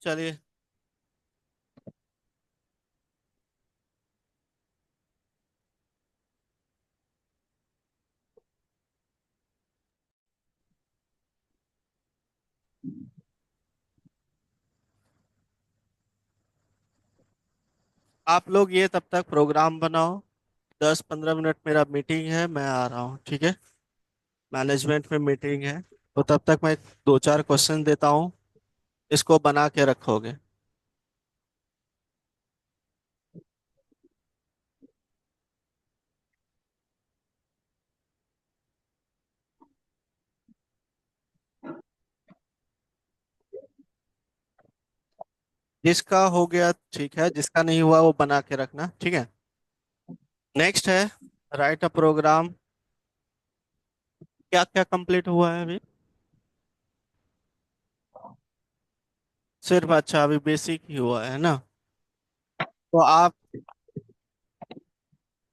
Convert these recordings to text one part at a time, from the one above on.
चलिए। आप लोग ये तब तक प्रोग्राम बनाओ। 10-15 मिनट मेरा मीटिंग है, मैं आ रहा हूँ, ठीक है। मैनेजमेंट में मीटिंग है। तो तब तक मैं दो चार क्वेश्चन देता हूँ, इसको बना के रखोगे। जिसका हो गया ठीक है, जिसका नहीं हुआ वो बना के रखना, ठीक है। नेक्स्ट है राइट अ प्रोग्राम। क्या क्या कंप्लीट हुआ है अभी? सिर्फ अच्छा, अभी बेसिक ही हुआ है ना। तो आप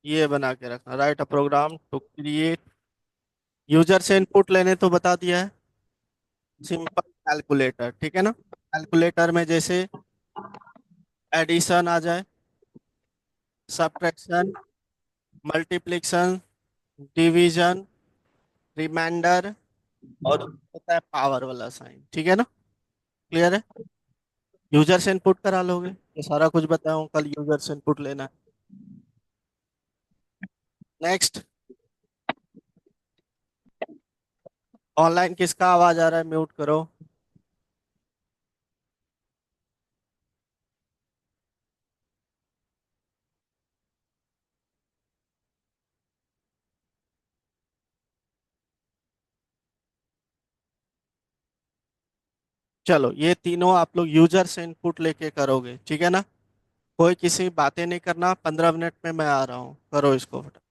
ये बना के रखना, write a program to create. User से इनपुट लेने तो बता दिया है। सिंपल कैलकुलेटर, ठीक है ना। कैलकुलेटर में जैसे एडिशन आ जाए, सब्ट्रैक्शन, मल्टीप्लिकेशन, डिवीजन, रिमाइंडर, और होता है पावर वाला साइन, ठीक है ना। क्लियर है। यूजर से इनपुट करा लोगे, ये सारा कुछ बताऊं, कल यूजर से इनपुट लेना है। नेक्स्ट। ऑनलाइन किसका आवाज आ रहा है, म्यूट करो। चलो, ये तीनों आप लोग यूजर से इनपुट लेके करोगे, ठीक है ना। कोई किसी बातें नहीं करना, 15 मिनट में मैं आ रहा हूँ, करो इसको फटाफट।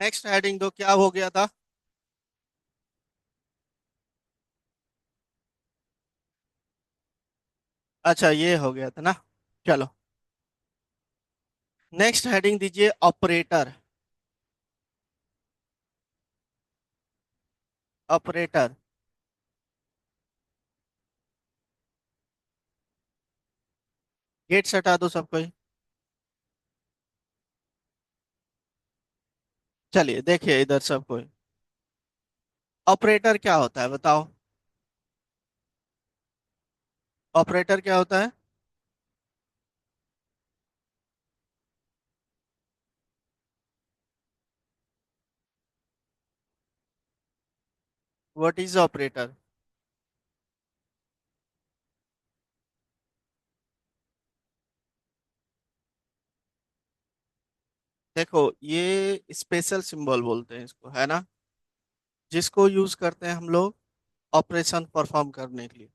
नेक्स्ट हेडिंग दो, क्या हो गया था? अच्छा, ये हो गया था ना। चलो, नेक्स्ट हेडिंग दीजिए, ऑपरेटर। ऑपरेटर। गेट से हटा दो सब कोई। चलिए देखिए इधर सब कोई, ऑपरेटर क्या होता है बताओ? ऑपरेटर क्या होता है? What is operator? देखो, ये स्पेशल सिंबल बोलते हैं इसको, है ना, जिसको यूज करते हैं हम लोग ऑपरेशन परफॉर्म करने के लिए।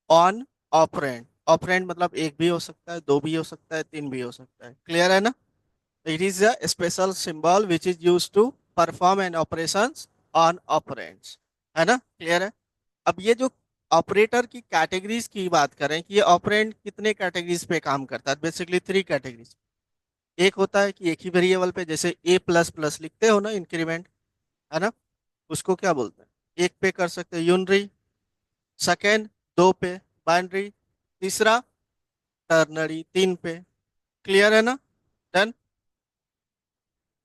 On operand. ऑपरेंड मतलब एक भी हो सकता है, दो भी हो सकता है, तीन भी हो सकता है। क्लियर है ना? It is a special symbol which is use to perform an operation on operands. है ना? क्लियर है? अब ये जो ऑपरेटर की कैटेगरीज की बात करें कि ये ऑपरेंड कितने कैटेगरीज पे काम करता है, बेसिकली थ्री कैटेगरीज। एक होता है कि एक ही वेरिएबल पे, जैसे ए प्लस प्लस लिखते हो ना, इंक्रीमेंट, है ना, उसको क्या बोलते हैं? एक पे कर सकते हैं, यूनरी। सेकेंड, दो पे, बाइनरी। तीसरा, टर्नरी, तीन पे। क्लियर है ना? डन।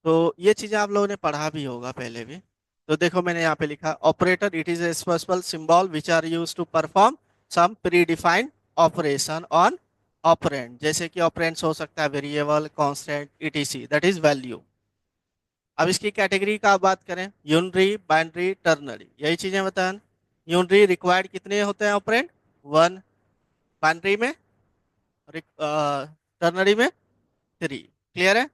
तो ये चीजें आप लोगों ने पढ़ा भी होगा पहले भी। तो देखो मैंने यहाँ पे लिखा, operator it is a special symbol which are use to perform some predefined operation on operand. जैसे कि ऑपरेंड्स हो सकता है variable, constant, ETC, that is value. अब इसकी कैटेगरी का बात करें, यूनरी, बाइनरी, टर्नरी, यही चीजें बताएं। यूनरी रिक्वायर्ड कितने होते हैं ऑपरेंड? वन। बाइनरी में, टर्नरी में थ्री। क्लियर है?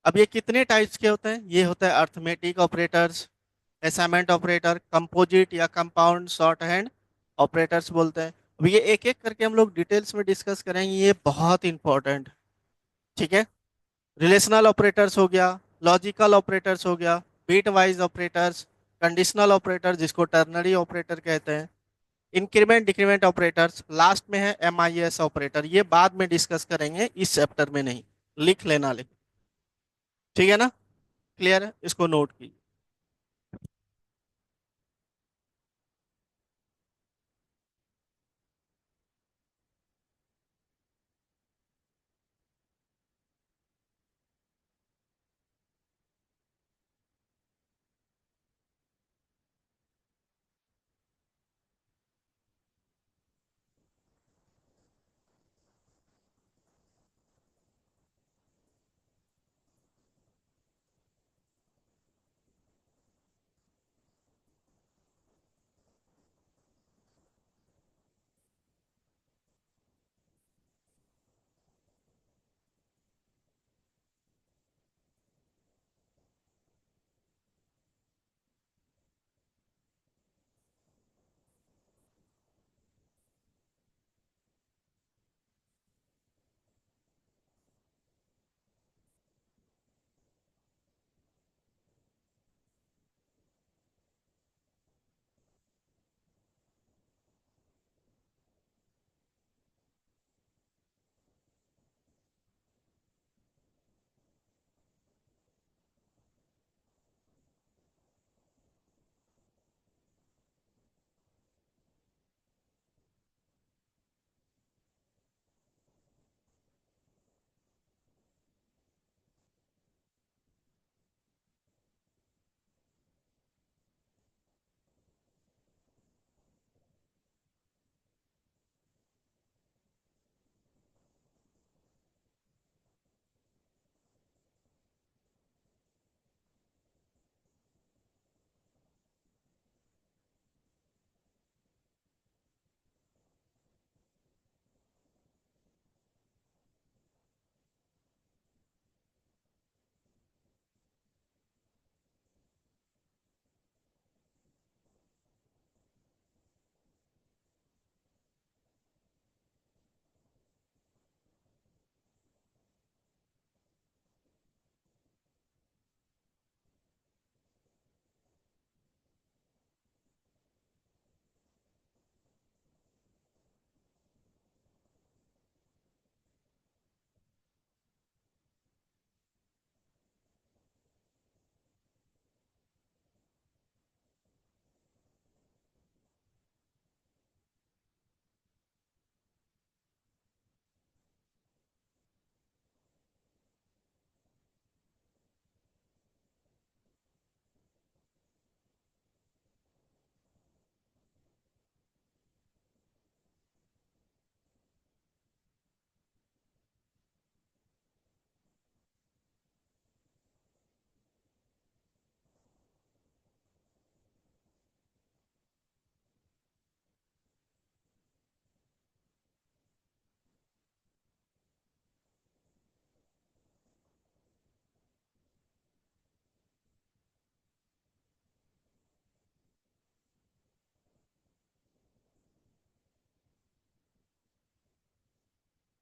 अब ये कितने टाइप्स के होते हैं? ये होता है arithmetic operators, assignment operator, composite या कंपाउंड शॉर्ट हैंड ऑपरेटर्स बोलते हैं। अब ये एक एक करके हम लोग डिटेल्स में डिस्कस करेंगे, ये बहुत इंपॉर्टेंट। ठीक है? रिलेशनल ऑपरेटर्स हो गया, लॉजिकल ऑपरेटर्स हो गया, bit wise operators, conditional operator जिसको टर्नरी ऑपरेटर कहते हैं, इंक्रीमेंट डिक्रीमेंट ऑपरेटर्स, लास्ट में है एमआईएस ऑपरेटर। ये बाद में डिस्कस करेंगे, इस चैप्टर में नहीं। लिख लेना, लिख। ठीक है ना? क्लियर है? इसको नोट कीजिए।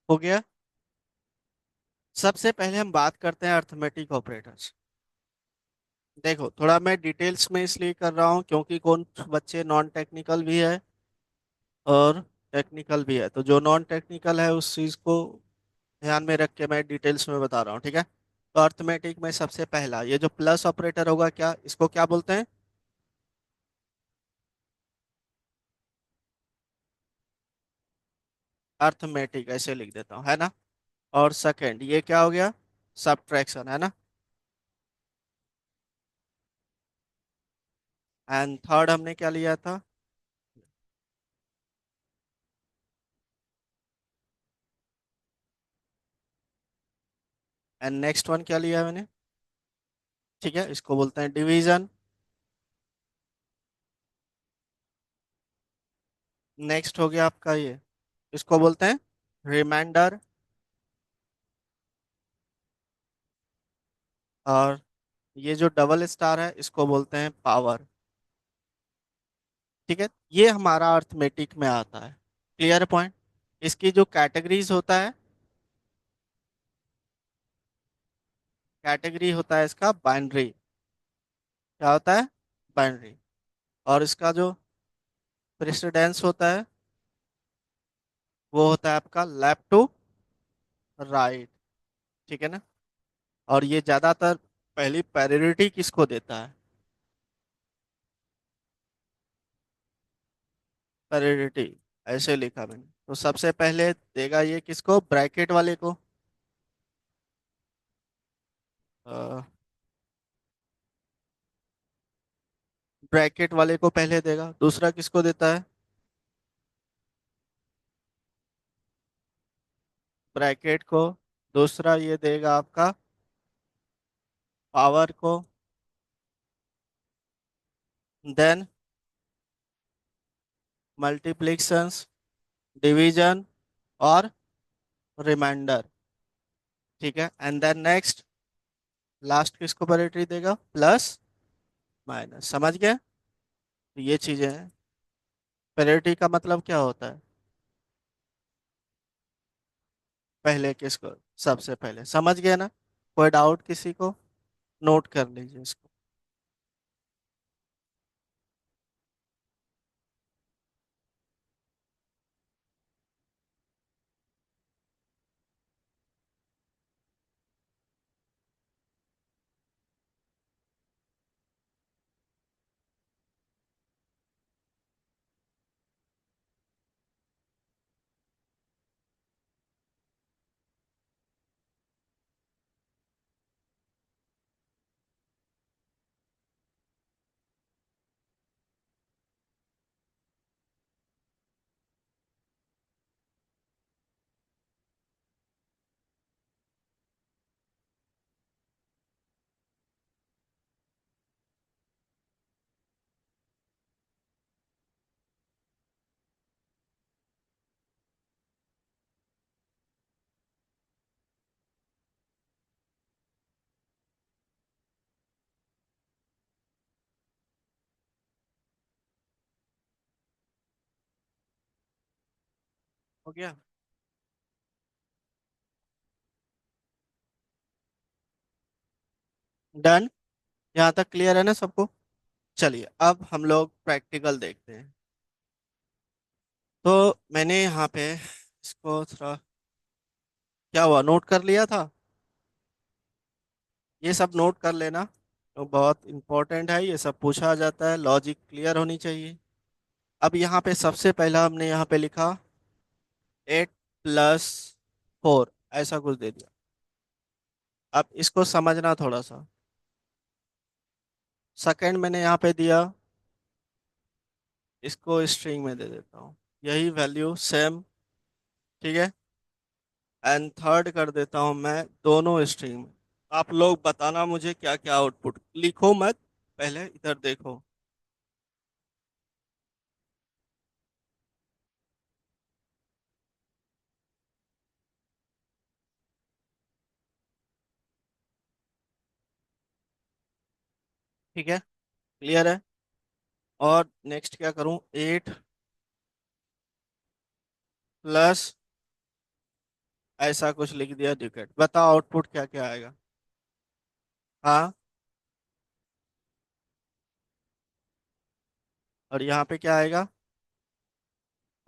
हो गया। सबसे पहले हम बात करते हैं अर्थमेटिक ऑपरेटर्स। देखो, थोड़ा मैं डिटेल्स में इसलिए कर रहा हूँ क्योंकि कौन बच्चे नॉन टेक्निकल भी है और टेक्निकल भी है, तो जो नॉन टेक्निकल है उस चीज़ को ध्यान में रख के मैं डिटेल्स में बता रहा हूँ, ठीक है। तो अर्थमेटिक में सबसे पहला ये जो प्लस ऑपरेटर होगा, क्या इसको क्या बोलते हैं? अर्थमेटिक ऐसे लिख देता हूँ, है ना। और सेकंड ये क्या हो गया? सब्ट्रैक्शन, है ना। एंड थर्ड हमने क्या लिया था? एंड नेक्स्ट वन क्या लिया है मैंने? ठीक है, इसको बोलते हैं डिवीजन। नेक्स्ट हो गया आपका ये, इसको बोलते हैं रिमाइंडर। और ये जो डबल स्टार है इसको बोलते हैं पावर। ठीक है, ये हमारा अर्थमेटिक में आता है। Clear point. इसकी जो कैटेगरीज होता है, कैटेगरी होता है इसका बाइनरी। क्या होता है? बाइनरी। और इसका जो प्रेसिडेंस होता है वो होता है आपका लेफ्ट टू राइट। ठीक है ना। और ये ज्यादातर पहली प्रायोरिटी किसको देता है? प्रायोरिटी ऐसे लिखा मैंने, तो सबसे पहले देगा ये किसको? ब्रैकेट वाले को। ब्रैकेट वाले को पहले देगा, दूसरा किसको देता है? ब्रैकेट को। दूसरा ये देगा आपका पावर को। देन मल्टीप्लिकेशंस, डिवीजन और रिमाइंडर। ठीक है, एंड देन नेक्स्ट लास्ट किसको प्रायोरिटी देगा? Plus minus. समझ गए? तो ये चीजें हैं। प्रायोरिटी का मतलब क्या होता है? पहले किसको? सबसे पहले। समझ गए ना? कोई डाउट किसी को? नोट कर लीजिए इसको। हो गया। डन। यहाँ तक क्लियर है ना सबको? चलिए अब हम लोग प्रैक्टिकल देखते हैं। तो मैंने यहाँ पे इसको थोड़ा, क्या हुआ, नोट कर लिया था? ये सब नोट कर लेना, तो बहुत इंपॉर्टेंट है, ये सब पूछा जाता है, लॉजिक क्लियर होनी चाहिए। अब यहाँ पे सबसे पहला हमने यहाँ पे लिखा 8+4, ऐसा कुछ दे दिया। अब इसको समझना थोड़ा सा। सेकंड मैंने यहाँ पे दिया, इसको स्ट्रिंग में दे देता हूँ, यही वैल्यू सेम। ठीक है। एंड थर्ड कर देता हूँ मैं दोनों स्ट्रिंग में। आप लोग बताना मुझे क्या क्या आउटपुट, लिखो मत, पहले इधर देखो। ठीक है, क्लियर है। और नेक्स्ट क्या करूँ? 8+, ऐसा कुछ लिख दिया डिकेट, बताओ आउटपुट क्या क्या आएगा। हाँ, और यहाँ पे क्या आएगा,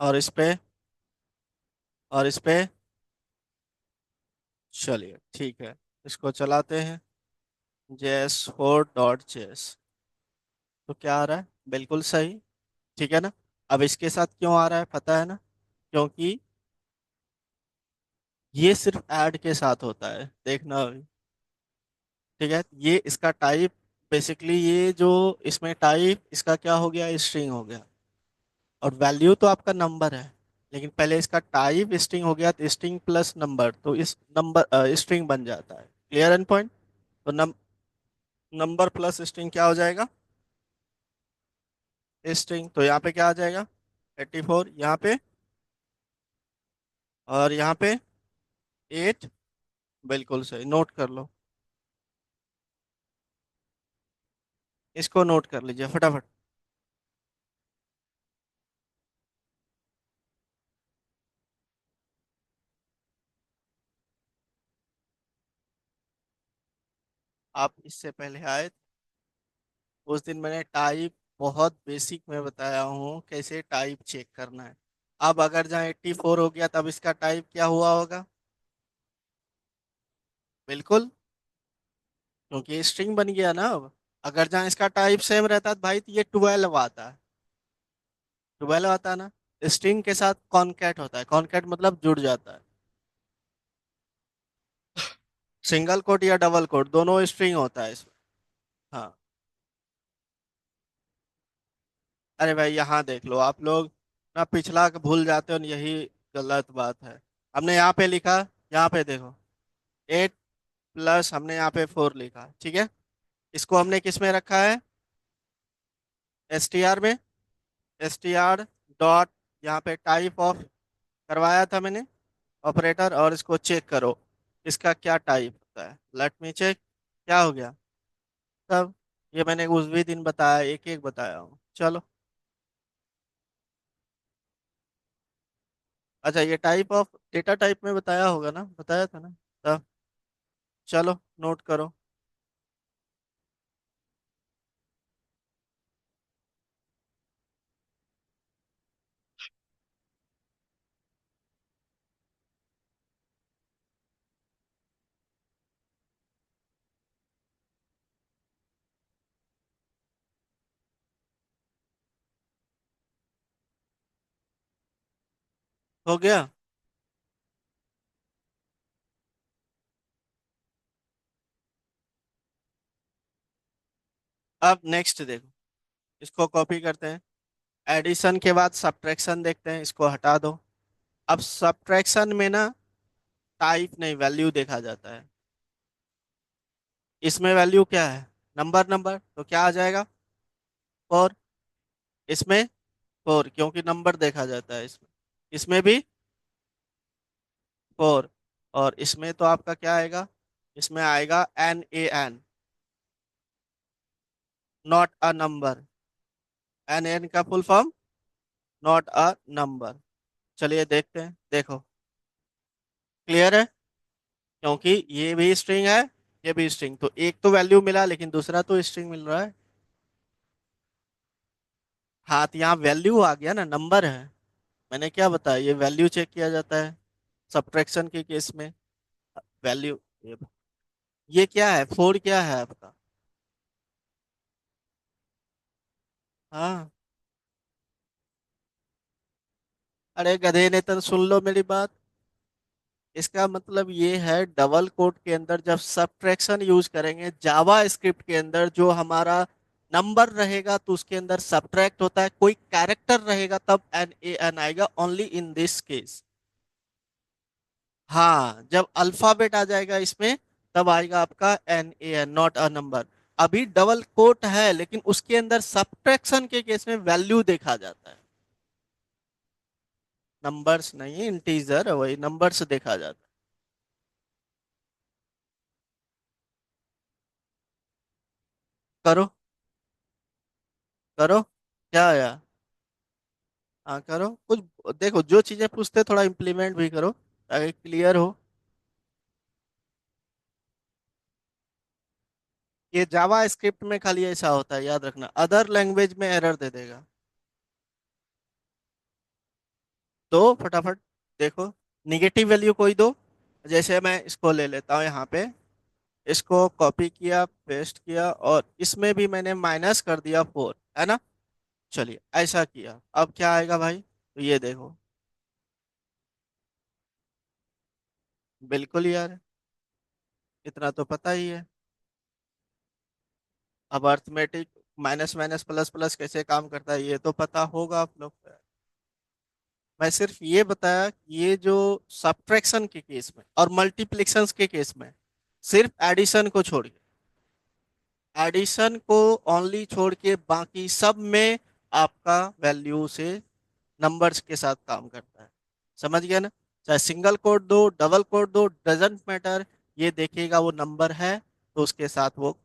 और इस पे, और इस पे। चलिए ठीक है, इसको चलाते हैं। JS4.js, तो क्या आ रहा है, बिल्कुल सही। ठीक है ना। अब इसके साथ क्यों आ रहा है पता है ना, क्योंकि ये सिर्फ ऐड के साथ होता है, देखना अभी। ठीक है, ये इसका टाइप, बेसिकली ये जो इसमें टाइप इसका क्या हो गया, स्ट्रिंग हो गया। और वैल्यू तो आपका नंबर है, लेकिन पहले इसका टाइप स्ट्रिंग हो गया, तो स्ट्रिंग प्लस नंबर, तो इस नंबर स्ट्रिंग बन जाता है। Clear and point. तो नंबर प्लस स्ट्रिंग क्या हो जाएगा, स्ट्रिंग। तो यहाँ पे क्या आ जाएगा, 84 यहाँ पे, और यहाँ पे 8। बिल्कुल सही, नोट कर लो, इसको नोट कर लीजिए फटाफट। आप इससे पहले आए, उस दिन मैंने टाइप बहुत बेसिक में बताया हूँ कैसे टाइप चेक करना है। अब अगर जहाँ 84 हो गया, तब इसका टाइप क्या हुआ होगा, बिल्कुल, क्योंकि ये स्ट्रिंग बन गया ना अब। अगर जहाँ इसका टाइप सेम रहता तो भाई, तो ये 12 आता है, 12 आता है ना। स्ट्रिंग के साथ कॉनकैट होता है, कॉनकैट मतलब जुड़ जाता है। सिंगल कोट या डबल कोट दोनों स्ट्रिंग होता है इसमें। हाँ, अरे भाई यहाँ देख लो आप लोग, ना पिछला के भूल जाते हो, और यही गलत बात है। हमने यहाँ पे लिखा, यहाँ पे देखो, 8 प्लस हमने यहाँ पे 4 लिखा, ठीक है। इसको हमने किस में रखा है, STR में। STR डॉट, यहाँ पे टाइप ऑफ करवाया था मैंने, ऑपरेटर, और इसको चेक करो इसका क्या टाइप होता है। लेट मी चेक, क्या हो गया तब। ये मैंने उस भी दिन बताया, एक एक बताया हूँ, चलो। अच्छा, ये टाइप ऑफ डेटा टाइप में बताया होगा ना, बताया था ना तब। चलो नोट करो। हो गया। अब नेक्स्ट देखो, इसको कॉपी करते हैं। एडिशन के बाद सब्ट्रैक्शन देखते हैं, इसको हटा दो। अब सब्ट्रैक्शन में ना टाइप नहीं, वैल्यू देखा जाता है। इसमें वैल्यू क्या है, नंबर, नंबर, तो क्या आ जाएगा, 4। इसमें 4, क्योंकि नंबर देखा जाता है इसमें। इसमें भी 4। और इसमें तो आपका क्या आएगा, इसमें आएगा NaN, not a number. NaN का full form, not a number. चलिए देखते हैं, देखो, क्लियर है। क्योंकि ये भी स्ट्रिंग है, ये भी स्ट्रिंग, तो एक तो वैल्यू मिला, लेकिन दूसरा तो स्ट्रिंग मिल रहा है। हाँ, तो यहाँ वैल्यू आ गया ना, नंबर है। मैंने क्या बताया, ये वैल्यू चेक किया जाता है सब्ट्रैक्शन के केस में। वैल्यू, ये क्या है, 4 क्या है आपका। हाँ, अरे गधे ने तो सुन लो मेरी बात। इसका मतलब ये है, डबल कोट के अंदर जब सब्ट्रैक्शन यूज करेंगे जावा स्क्रिप्ट के अंदर, जो हमारा नंबर रहेगा तो उसके अंदर सब्ट्रैक्ट होता है, कोई कैरेक्टर रहेगा तब NaN आएगा, ओनली इन दिस केस। हाँ, जब अल्फाबेट आ जाएगा इसमें, तब आएगा आपका NaN, नॉट अ नंबर। अभी डबल कोट है, लेकिन उसके अंदर सब्ट्रैक्शन के केस में वैल्यू देखा जाता है, नंबर्स नहीं, इंटीजर वही नंबर्स देखा जाता है। करो, करो, क्या आया। हाँ करो कुछ, देखो जो चीजें पूछते थोड़ा इम्प्लीमेंट भी करो, ताकि क्लियर हो। ये जावा स्क्रिप्ट में खाली ऐसा होता है, याद रखना, अदर लैंग्वेज में एरर दे देगा। तो फटाफट देखो, निगेटिव वैल्यू कोई दो। जैसे मैं इसको ले लेता हूँ यहाँ पे, इसको कॉपी किया, पेस्ट किया, और इसमें भी मैंने माइनस कर दिया 4, है ना। चलिए ऐसा किया, अब क्या आएगा भाई, तो ये देखो। बिल्कुल यार, इतना तो पता ही है। अब arithmetic, minus minus plus plus कैसे काम करता है ये तो पता होगा आप लोग को। मैं सिर्फ ये बताया कि ये जो सब्ट्रैक्शन के केस में और मल्टीप्लिकेशन के केस में, सिर्फ एडिशन को छोड़िए, एडिशन को ओनली छोड़ के बाकी सब में आपका वैल्यू से नंबर्स के साथ काम करता है। समझ गया ना। चाहे सिंगल कोड दो, डबल कोड दो, डजेंट मैटर, ये देखेगा वो नंबर है तो उसके साथ वो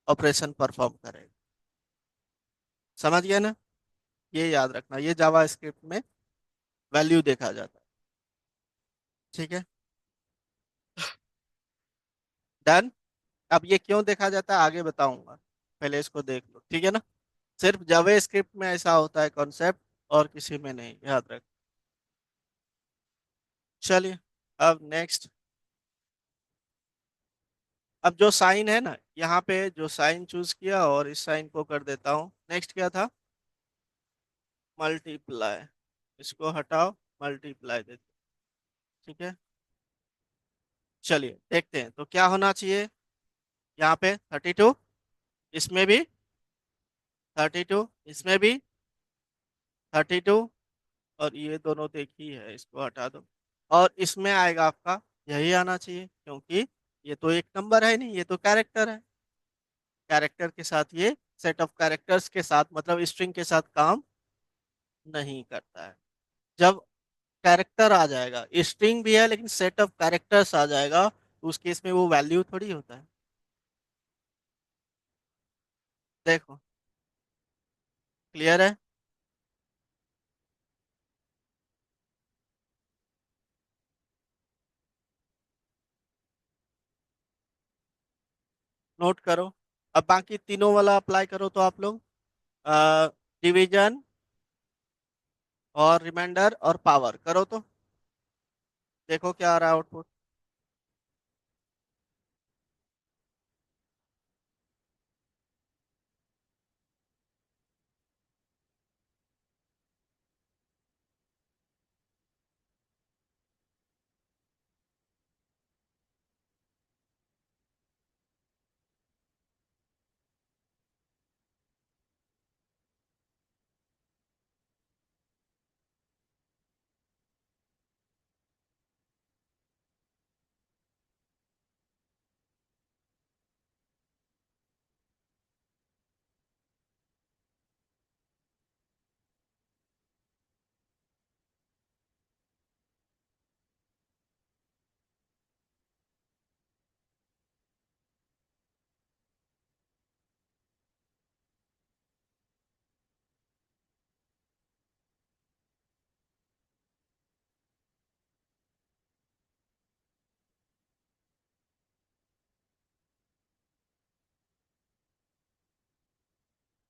ऑपरेशन परफॉर्म करेगा। समझ गया ना। ये याद रखना, ये जावा स्क्रिप्ट में वैल्यू देखा जाता है। ठीक है, डन। अब ये क्यों देखा जाता है आगे बताऊंगा, पहले इसको देख लो, ठीक है ना। सिर्फ जावा स्क्रिप्ट में ऐसा होता है कॉन्सेप्ट, और किसी में नहीं, याद रख। चलिए, अब नेक्स्ट। अब जो साइन है ना, यहाँ पे जो साइन चूज किया और इस साइन को कर देता हूँ, नेक्स्ट क्या था, मल्टीप्लाई। इसको हटाओ, मल्टीप्लाई देते, ठीक है। चलिए देखते हैं तो क्या होना चाहिए। यहाँ पे 32, इसमें भी 32, इसमें भी 32, और ये दोनों तो एक ही है, इसको हटा दो। और इसमें आएगा आपका, यही आना चाहिए, क्योंकि ये तो एक नंबर है नहीं, ये तो कैरेक्टर है। कैरेक्टर के साथ ये, सेट ऑफ कैरेक्टर्स के साथ, मतलब स्ट्रिंग के साथ काम नहीं करता है। जब कैरेक्टर आ जाएगा, स्ट्रिंग भी है लेकिन सेट ऑफ कैरेक्टर्स आ जाएगा, तो उस केस में वो वैल्यू थोड़ी होता है। देखो, क्लियर है। नोट करो। अब बाकी तीनों वाला अप्लाई करो तो आप लोग, डिवीजन और रिमाइंडर और पावर करो तो देखो क्या आ रहा है आउटपुट।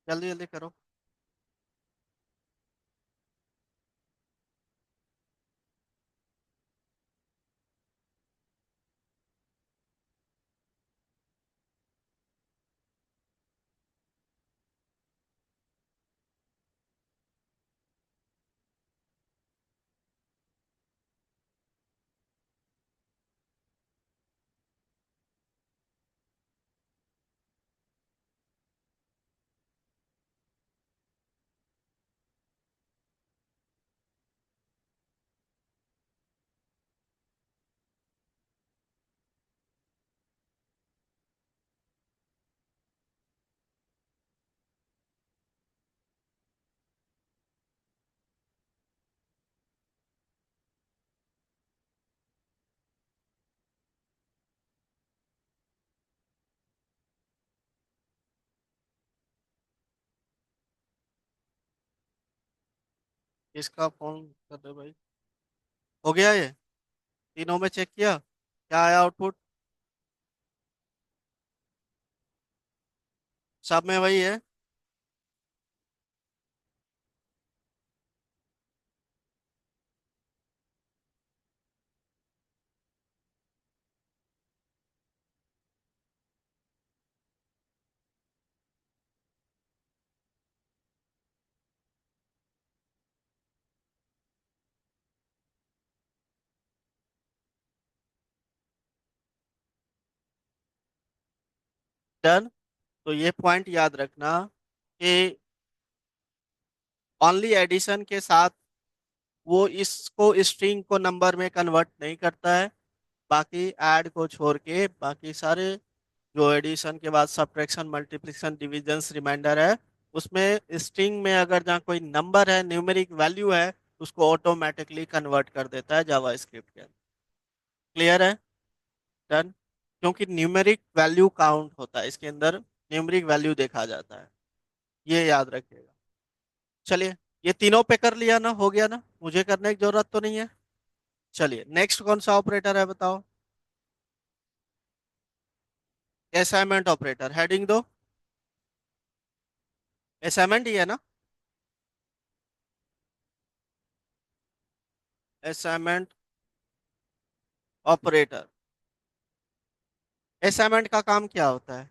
जल्दी जल्दी करो। इसका फोन कर दो भाई। हो गया ये, तीनों में चेक किया, क्या आया आउटपुट। सब में वही है। डन। तो ये पॉइंट याद रखना कि ओनली एडिशन के साथ वो इसको स्ट्रिंग को नंबर में कन्वर्ट नहीं करता है। बाकी ऐड को छोड़ के बाकी सारे जो एडिशन के बाद सब्ट्रैक्शन मल्टीप्लिकेशन डिविजन्स रिमाइंडर है, उसमें स्ट्रिंग में अगर जहाँ कोई नंबर है, न्यूमेरिक वैल्यू है, उसको ऑटोमेटिकली कन्वर्ट कर देता है जावा स्क्रिप्ट के अंदर। क्लियर है? डन। क्योंकि न्यूमेरिक वैल्यू काउंट होता है इसके अंदर, न्यूमेरिक वैल्यू देखा जाता है। ये याद रखिएगा। चलिए, ये तीनों पे कर लिया ना, हो गया ना, मुझे करने की जरूरत तो नहीं है। चलिए नेक्स्ट कौन सा ऑपरेटर है बताओ। असाइनमेंट ऑपरेटर, हेडिंग दो। असाइनमेंट ही है ना? Assignment operator. असाइनमेंट का काम क्या होता है?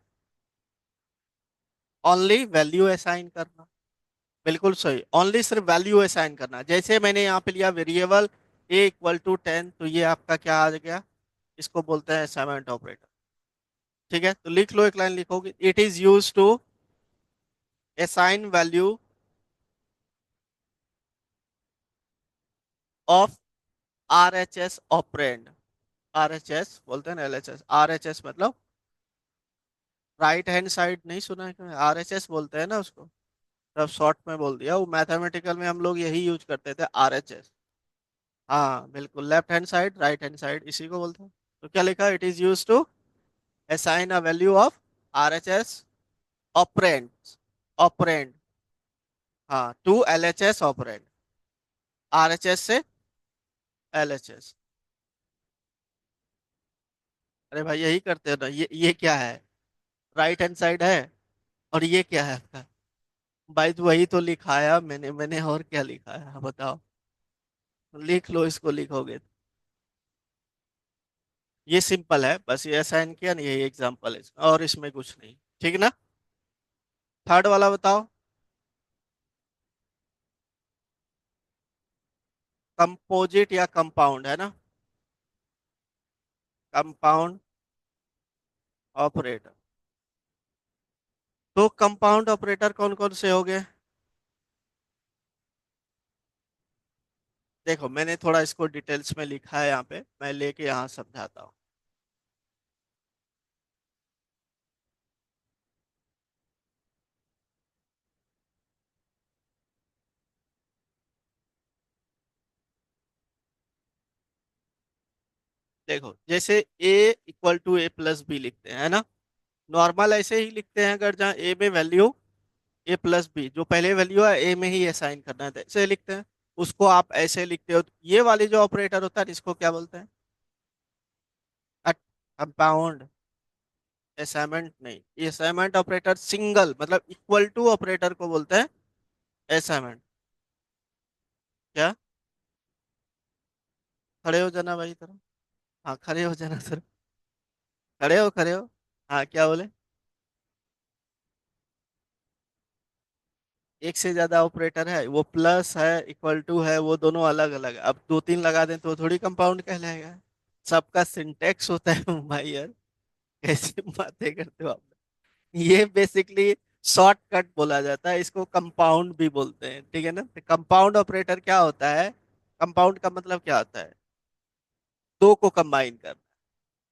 ओनली वैल्यू असाइन करना। बिल्कुल सही, ओनली सिर्फ वैल्यू असाइन करना। जैसे मैंने यहाँ पे लिया वेरिएबल a = 10, तो ये आपका क्या आ गया? इसको बोलते हैं असाइनमेंट ऑपरेटर। ठीक है, तो लिख लो, एक लाइन लिखोगे, it is use to assign value of R H S operand. R H S बोलते हैं ना, L H S, R H S मतलब राइट हैंड साइड, नहीं सुना है? आर एच एस बोलते हैं ना उसको, तब शॉर्ट में बोल दिया। वो मैथमेटिकल में हम लोग यही यूज करते थे, आर एच एस। हाँ बिल्कुल, left hand side right hand side इसी को बोलते हैं। तो क्या लिखा? It is use to assign a value of R H S operand. Operand, हाँ, to L H S operand, R H S से एल एच एस। अरे भाई यही करते हैं ना। ये क्या है? राइट हैंड साइड है, और ये क्या है आपका? भाई तो वही तो लिखाया मैंने और क्या लिखा है बताओ। लिख लो, इसको लिखोगे। ये सिंपल है, बस ये असाइन किया ना, यही एग्जांपल है इसका, और इसमें कुछ नहीं। ठीक ना? थर्ड वाला बताओ। कंपोजिट या कंपाउंड है ना? Compound operator. तो कंपाउंड ऑपरेटर कौन कौन से हो गए? देखो मैंने थोड़ा इसको डिटेल्स में लिखा है, यहाँ पे मैं लेके यहाँ समझाता हूँ। देखो जैसे a = a+b लिखते हैं, है ना? नॉर्मल ऐसे ही लिखते हैं, अगर जहाँ a में वैल्यू a+b, जो पहले वैल्यू है a में ही असाइन करना है, तो ऐसे लिखते हैं। उसको आप ऐसे लिखते हो, तो ये वाले जो ऑपरेटर होता है इसको क्या बोलते हैं? कंपाउंड। असाइनमेंट नहीं, ये असाइनमेंट ऑपरेटर सिंगल मतलब इक्वल टू ऑपरेटर को बोलते हैं असाइनमेंट। क्या? खड़े हो जाना भाई तरह। हाँ खड़े हो जाना सर। खड़े हो, खड़े हो। हाँ क्या बोले? एक से ज्यादा ऑपरेटर है, वो प्लस है इक्वल टू है, वो दोनों अलग अलग। अब दो तीन लगा दें तो थोड़ी कंपाउंड कहलाएगा। सबका सिंटेक्स होता है भाई यार, कैसे बातें करते हो आप? ये बेसिकली शॉर्टकट बोला जाता है, इसको कंपाउंड भी बोलते हैं। ठीक है ना? तो कंपाउंड ऑपरेटर क्या होता है? कंपाउंड का मतलब क्या होता है? दो को कंबाइन करना।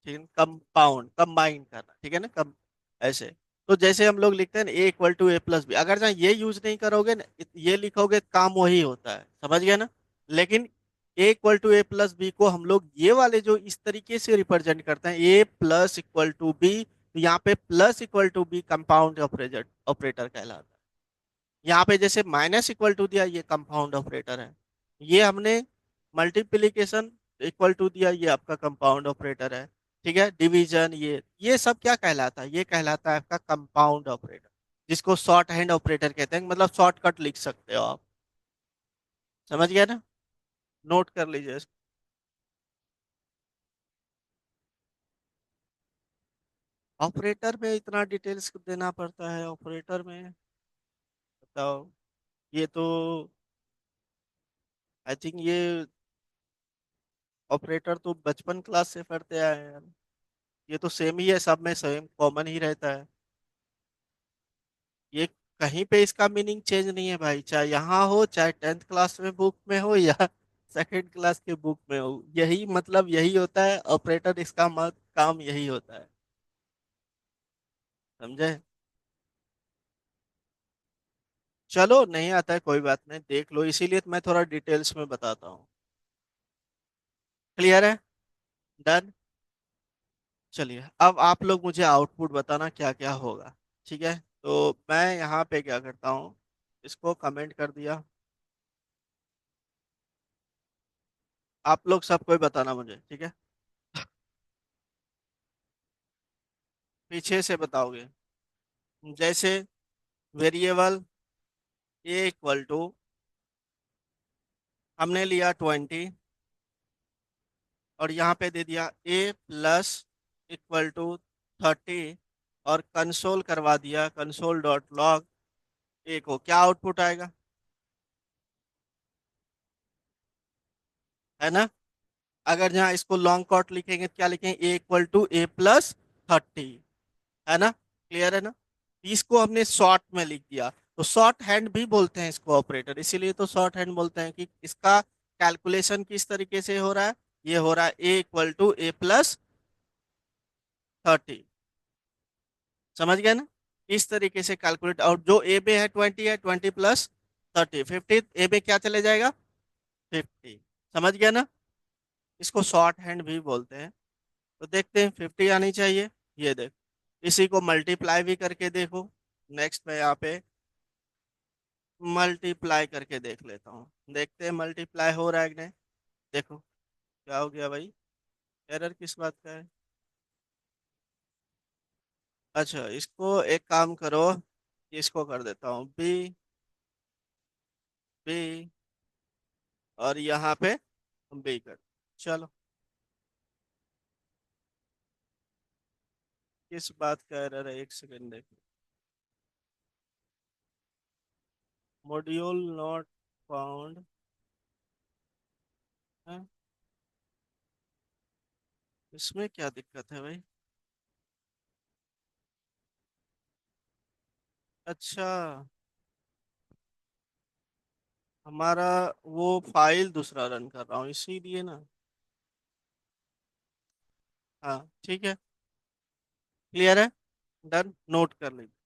ठीक है, कंपाउंड कंबाइन करना, ठीक है ना? कम ऐसे। तो जैसे हम लोग लिखते हैं ना a = a+b, अगर जहाँ ये यूज नहीं करोगे ना, ये लिखोगे, काम वही होता है, समझ गया ना? लेकिन a = a+b को हम लोग ये वाले जो इस तरीके से रिप्रेजेंट करते हैं, a+=b, तो यहाँ पे +=b कंपाउंड ऑपरेटर ऑपरेटर कहलाता है। यहाँ पे जैसे -= दिया, ये कंपाउंड ऑपरेटर है। ये हमने मल्टीप्लिकेशन इक्वल टू दिया, ये आपका कंपाउंड ऑपरेटर है। ठीक है, डिवीजन, ये सब क्या कहलाता है? ये कहलाता है आपका कंपाउंड ऑपरेटर। जिसको शॉर्ट हैंड ऑपरेटर कहते हैं, मतलब शॉर्टकट लिख सकते हो आप। समझ गया ना? नोट कर लीजिए इसको। ऑपरेटर में इतना डिटेल्स देना पड़ता है ऑपरेटर में? बताओ। ये तो आई थिंक ये ऑपरेटर तो बचपन क्लास से पढ़ते आए हैं यार। ये तो सेम ही है, सब में सेम कॉमन ही रहता है ये। कहीं पे इसका मीनिंग चेंज नहीं है भाई, चाहे यहाँ हो, चाहे 10th क्लास में बुक में हो, या सेकंड क्लास के बुक में हो। यही मतलब यही होता है ऑपरेटर, इसका मत काम यही होता है। समझे? चलो नहीं आता है कोई बात नहीं, देख लो, इसीलिए तो मैं थोड़ा डिटेल्स में बताता हूँ। क्लियर है? डन। चलिए अब आप लोग मुझे आउटपुट बताना क्या क्या होगा। ठीक है, तो मैं यहाँ पे क्या करता हूँ, इसको कमेंट कर दिया। आप लोग सब कोई बताना मुझे, ठीक है? पीछे से बताओगे। जैसे वेरिएबल ए इक्वल टू, हमने लिया 20, और यहाँ पे दे दिया ए प्लस इक्वल टू 30, और कंसोल करवा दिया, कंसोल डॉट लॉग ए को। क्या आउटपुट आएगा? है ना? अगर जहाँ इसको लॉन्ग कॉट लिखेंगे तो क्या लिखेंगे? ए इक्वल टू ए प्लस 30। है ना? क्लियर है ना? इसको हमने शॉर्ट में लिख दिया, तो शॉर्ट हैंड भी बोलते हैं इसको ऑपरेटर, इसीलिए तो शॉर्ट हैंड बोलते हैं कि इसका कैलकुलेशन किस तरीके से हो रहा है। ये हो रहा है ए इक्वल टू ए प्लस 30। समझ गए ना? इस तरीके से कैलकुलेट, और जो ए पे है 20, है 20 प्लस 30, 50, ए पे क्या चले जाएगा? 50। समझ गया ना? इसको शॉर्ट हैंड भी बोलते हैं। तो देखते हैं 50 आनी चाहिए। ये देख, इसी को मल्टीप्लाई भी करके देखो। नेक्स्ट मैं यहाँ पे मल्टीप्लाई करके देख लेता हूँ, देखते हैं मल्टीप्लाई हो रहा है कि नहीं। देखो क्या हो गया भाई, एरर किस बात का है? अच्छा, इसको एक काम करो, इसको कर देता हूँ बी, बी, और यहाँ पे बी कर। चलो, किस बात का एरर है, एक सेकंड देखो। मॉड्यूल नॉट फाउंड है, इसमें क्या दिक्कत है भाई? अच्छा, हमारा वो फाइल दूसरा रन कर रहा हूँ इसीलिए ना। हाँ ठीक है, क्लियर है। डन, नोट कर लीजिए।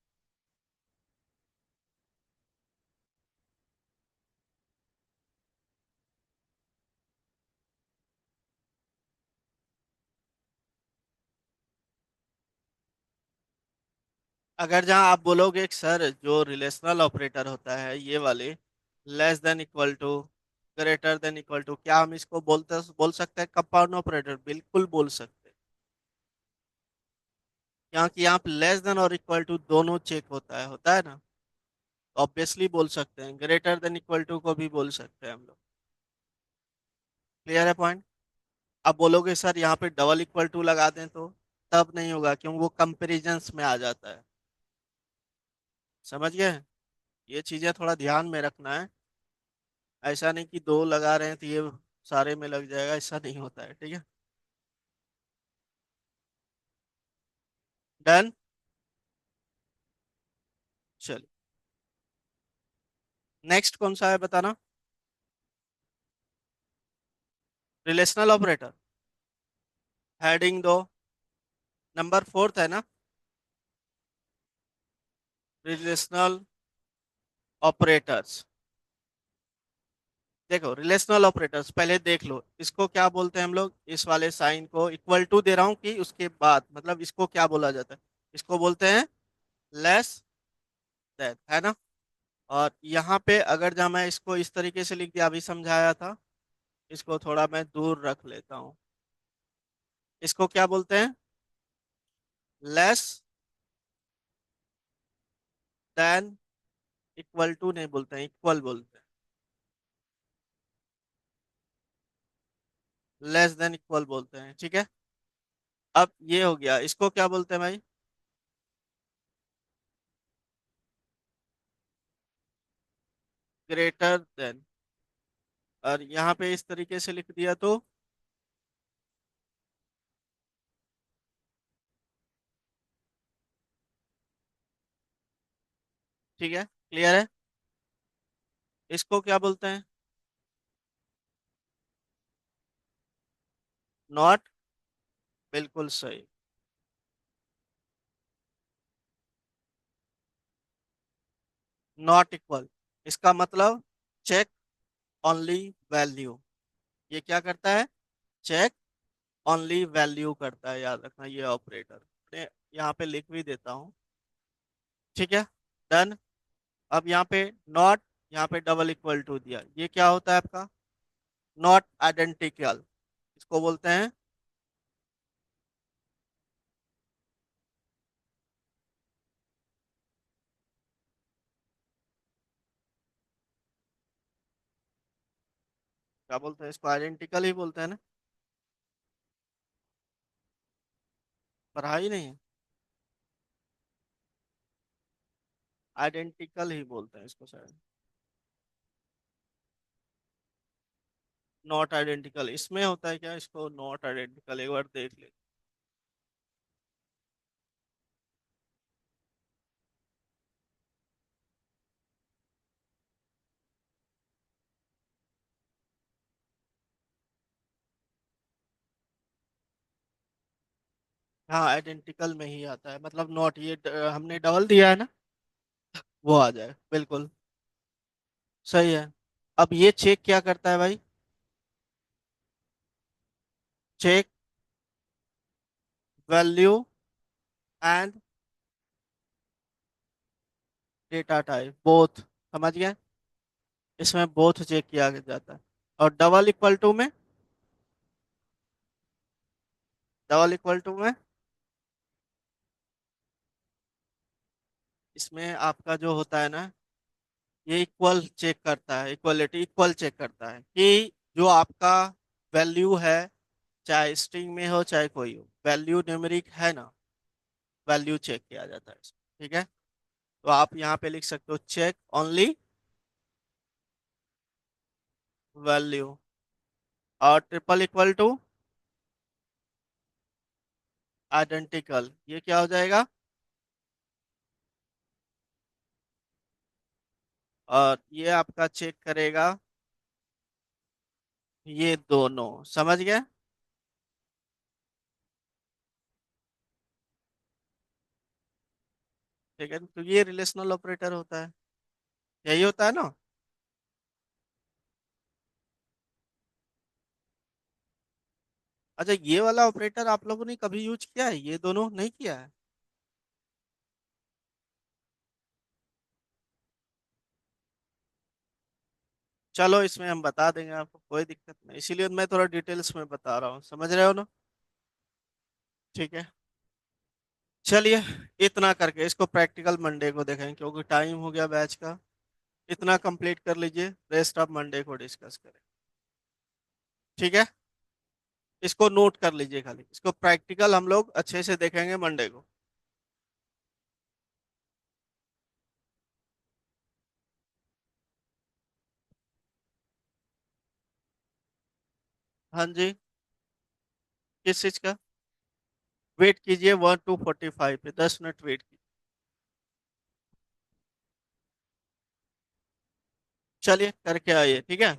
अगर जहाँ आप बोलोगे कि सर जो रिलेशनल ऑपरेटर होता है ये वाले, less than equal to, greater than equal to, क्या हम इसको बोल सकते हैं कंपाउंड ऑपरेटर? बिल्कुल बोल सकते हैं। क्योंकि यहाँ पे लेस देन और इक्वल टू दोनों चेक होता है ना। ऑब्वियसली बोल सकते हैं, ग्रेटर देन इक्वल टू को भी बोल सकते हैं हम लोग। क्लियर है पॉइंट? अब बोलोगे सर यहाँ पे डबल इक्वल टू लगा दें तो, तब नहीं होगा क्योंकि वो कंपेरिजन्स में आ जाता है। समझ गए? ये चीजें थोड़ा ध्यान में रखना है। ऐसा नहीं कि दो लगा रहे हैं तो ये सारे में लग जाएगा, ऐसा नहीं होता है। ठीक है, डन। चलिए, नेक्स्ट कौन सा है बताना? Relational operator. हेडिंग दो, नंबर फोर्थ है ना, रिलेशनल ऑपरेटर्स। देखो रिलेशनल ऑपरेटर्स पहले देख लो, इसको क्या बोलते हैं हम लोग? इस वाले साइन को इक्वल टू दे रहा हूँ कि उसके बाद, मतलब इसको क्या बोला जाता है? इसको बोलते हैं लेस देन, है ना? और यहाँ पे अगर जहाँ मैं इसको इस तरीके से लिख दिया, अभी समझाया था, इसको थोड़ा मैं दूर रख लेता हूँ। इसको क्या बोलते हैं? लेस देन इक्वल टू नहीं बोलते हैं, इक्वल बोलते हैं। लेस देन इक्वल बोलते हैं, ठीक है। अब ये हो गया, इसको क्या बोलते हैं भाई? Greater than. और यहाँ पे इस तरीके से लिख दिया तो ठीक है, क्लियर है। इसको क्या बोलते हैं? नॉट। बिल्कुल सही। नॉट इक्वल, इसका मतलब चेक ओनली वैल्यू। ये क्या करता है? चेक ओनली वैल्यू करता है, याद रखना ये ऑपरेटर। मैं यहाँ पे लिख भी देता हूँ, ठीक है। डन। अब यहाँ पे नॉट, यहाँ पे डबल इक्वल टू दिया, ये क्या होता है आपका? Not identical. इसको बोलते हैं, क्या बोलते हैं इसको? आइडेंटिकल ही बोलते हैं ना। पढ़ाई नहीं, आइडेंटिकल ही बोलते हैं इसको शायद। नॉट आइडेंटिकल इसमें होता है क्या? इसको नॉट आइडेंटिकल एक बार देख ले। हाँ, आइडेंटिकल में ही आता है, मतलब नॉट ये हमने डबल दिया है ना, वो आ जाए बिल्कुल। सही है। अब ये चेक क्या करता है भाई? Check value and data type both. समझ गया? इसमें बोथ चेक किया जाता है। और डबल इक्वल टू में, डबल इक्वल टू में इसमें आपका जो होता है ना, ये इक्वल चेक करता है, इक्वलिटी इक्वल चेक करता है कि जो आपका वैल्यू है, चाहे स्ट्रिंग में हो चाहे कोई हो, वैल्यू न्यूमेरिक है ना, वैल्यू चेक किया जाता है इसमें, ठीक है। तो आप यहाँ पे लिख सकते हो चेक ओनली वैल्यू। और ट्रिपल इक्वल टू आइडेंटिकल, ये क्या हो जाएगा? और ये आपका चेक करेगा ये दोनों। समझ गए? ठीक है, तो ये रिलेशनल ऑपरेटर होता है, यही होता है ना। अच्छा, ये वाला ऑपरेटर आप लोगों ने कभी यूज किया है? ये दोनों नहीं किया है? चलो, इसमें हम बता देंगे आपको, कोई दिक्कत नहीं, इसीलिए मैं थोड़ा डिटेल्स में बता रहा हूँ, समझ रहे हो ना। ठीक है, चलिए। इतना करके इसको प्रैक्टिकल मंडे को देखेंगे, क्योंकि टाइम हो गया बैच का। इतना कंप्लीट कर लीजिए, रेस्ट ऑफ मंडे को डिस्कस करें। ठीक है, इसको नोट कर लीजिए, खाली इसको प्रैक्टिकल हम लोग अच्छे से देखेंगे मंडे को। हाँ जी। किस चीज का? वेट कीजिए 1 to 45 पे, 10 मिनट वेट कीजिए। चलिए करके आइए, ठीक है।